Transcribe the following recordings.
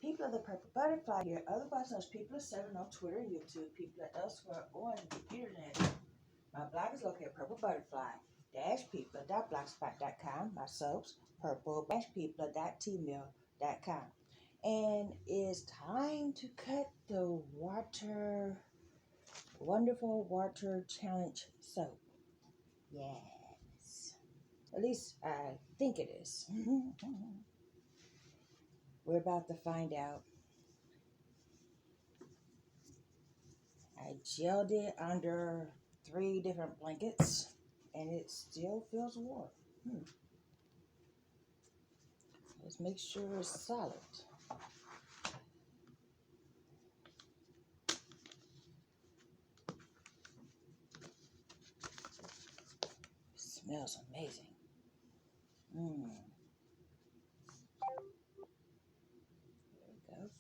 People of the Purple Butterfly here, otherwise known as People of 7 on Twitter and YouTube, people at elsewhere on the internet. My blog is located at PurpleButterfly-people.blogspot.com. My soaps, purple-people.tmail.com. And it's time to cut the wonderful water challenge soap. Yes. At least I think it is. We're about to find out. I gelled it under 3 different blankets and it still feels warm. Let's make sure it's solid. It smells amazing. There we go.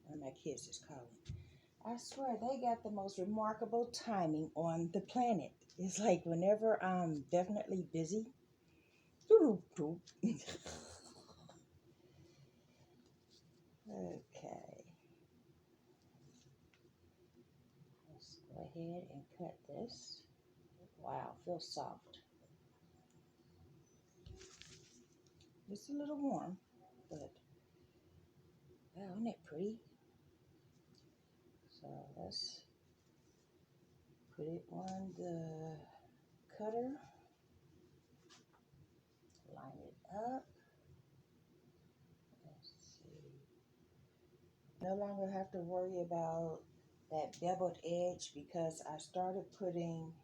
One of my kids is calling. I swear they got the most remarkable timing on the planet. It's like whenever I'm definitely busy. Okay. Let's go ahead and cut this. Wow, feels soft. It's a little warm, but wow, isn't that pretty? So let's put it on the cutter, line it up. Let's see. No longer have to worry about that beveled edge because I started putting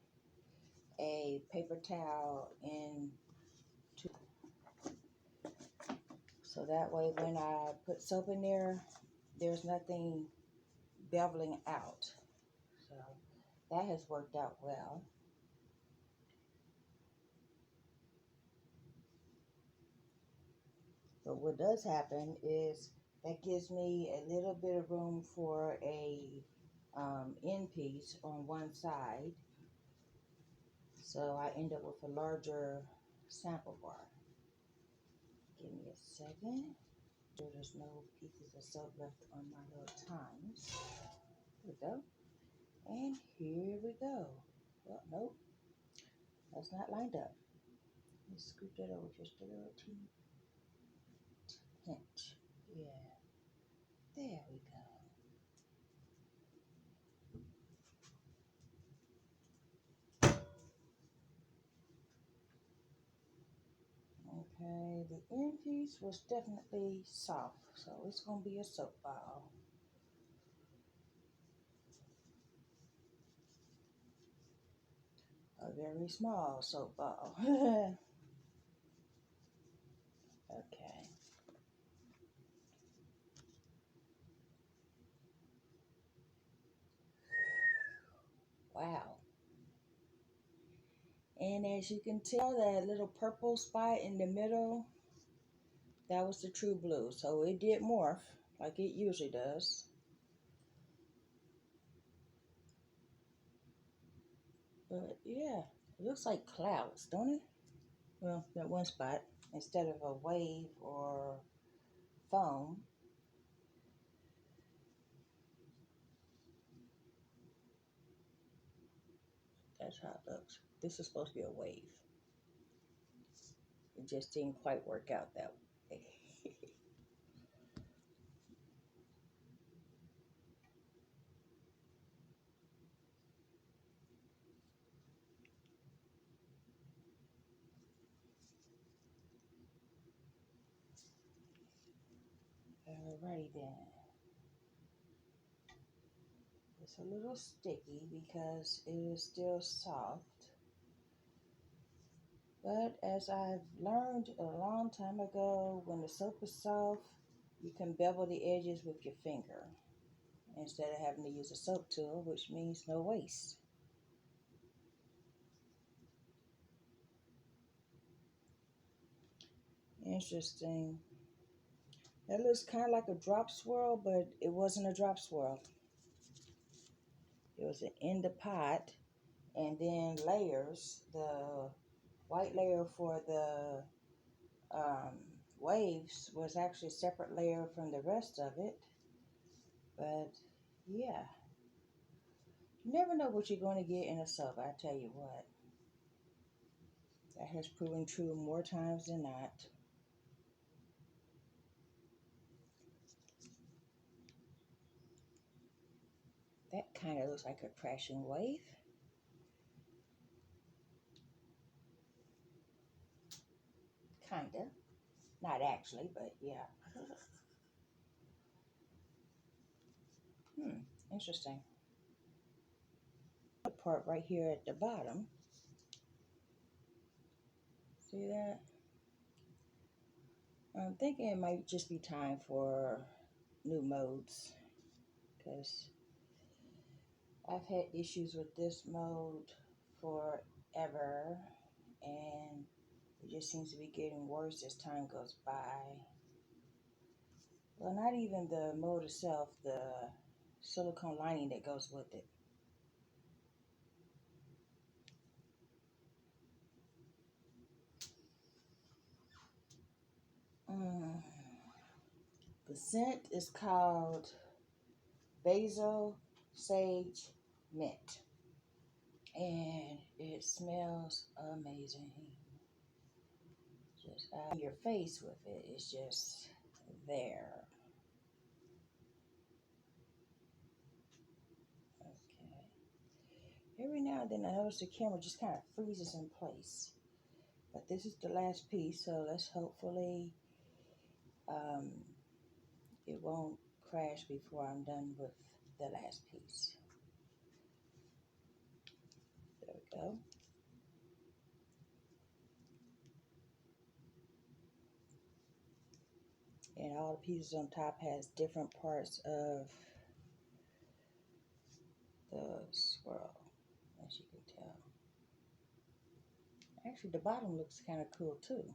a paper towel in so that way when I put soap in there, there's nothing beveling out. So that has worked out well. But what does happen is that gives me a little bit of room for a end piece on one side. So I end up with a larger sample bar. Give me a second. So there's no pieces of soap left on my little times. There we go. And here we go. Well, nope. That's not lined up. Let's scoop that over just a little teeny pinch. Yeah. There we go. Okay, the end piece was definitely soft, so it's going to be a soap ball. A very small soap ball. Okay. Wow. And as you can tell, that little purple spot in the middle, that was the true blue. So it did morph like it usually does. But yeah, it looks like clouds, don't it? Well, that one spot, instead of a wave or foam. That's how it looks. This is supposed to be a wave. It just didn't quite work out that way. Alrighty then. It's a little sticky because it is still soft. But as I've learned a long time ago, when the soap is soft, you can bevel the edges with your finger instead of having to use a soap tool, which means no waste. Interesting. That looks kind of like a drop swirl, but it wasn't a drop swirl. It was in the pot, and then layers. The white layer for the waves was actually a separate layer from the rest of it. But yeah, you never know what you're going to get in a soap. I tell you what, that has proven true more times than not. That kind of looks like a crashing wave. Kinda. Not actually, but yeah. Interesting. The part right here at the bottom. See that? I'm thinking it might just be time for new modes, because I've had issues with this mode forever, and it just seems to be getting worse as time goes by. Well, not even the mode itself, the silicone lining that goes with it. The scent is called Basil Sage Mint, and it smells amazing. Just your face with it is just there. Okay. Every now and then I notice the camera just kind of freezes in place. But this is the last piece, so let's hopefully it won't crash before I'm done with the last piece. There we go. And all the pieces on top has different parts of the swirl, as you can tell. Actually, the bottom looks kind of cool too.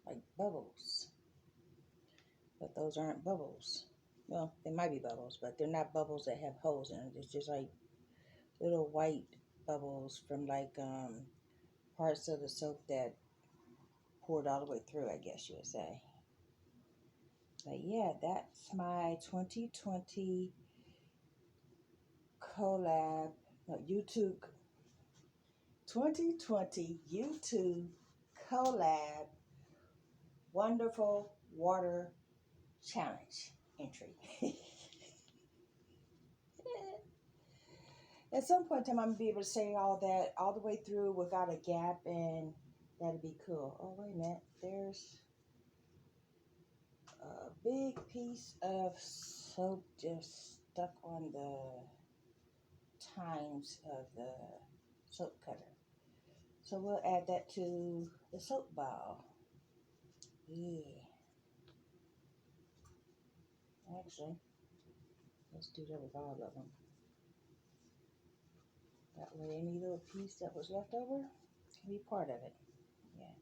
Like bubbles. But those aren't bubbles. Well, they might be bubbles, but they're not bubbles that have holes in it. It's just like little white bubbles from like parts of the soap that poured all the way through, I guess you would say. But yeah, that's my 2020 collab, no, YouTube, 2020 YouTube collab wonderful water challenge entry. At some point in time, I'm going to be able to say all that all the way through without a gap, and that'd be cool. Oh, wait a minute. There's a big piece of soap just stuck on the tines of the soap cutter. So we'll add that to the soap ball. Yeah. Actually, let's do that with all of them. That way any little piece that was left over can be part of it. Yeah.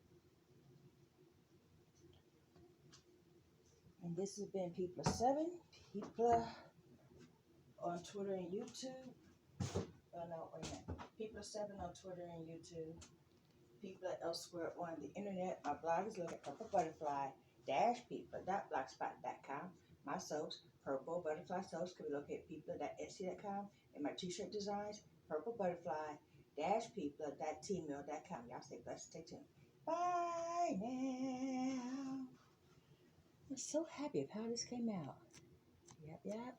And this has been People7, People on Twitter and YouTube. Oh no, wait a minute. People7 on Twitter and YouTube. People elsewhere on the internet. My blog is located at PurpleButterfly-People.blogspot.com. My soaps, Purple Butterfly Soaps, can be located at People.etsy.com. And my t-shirt designs, PurpleButterfly-People.tmail.com. Y'all stay blessed. Stay tuned. Bye now. I'm so happy of how this came out. Yep, yep.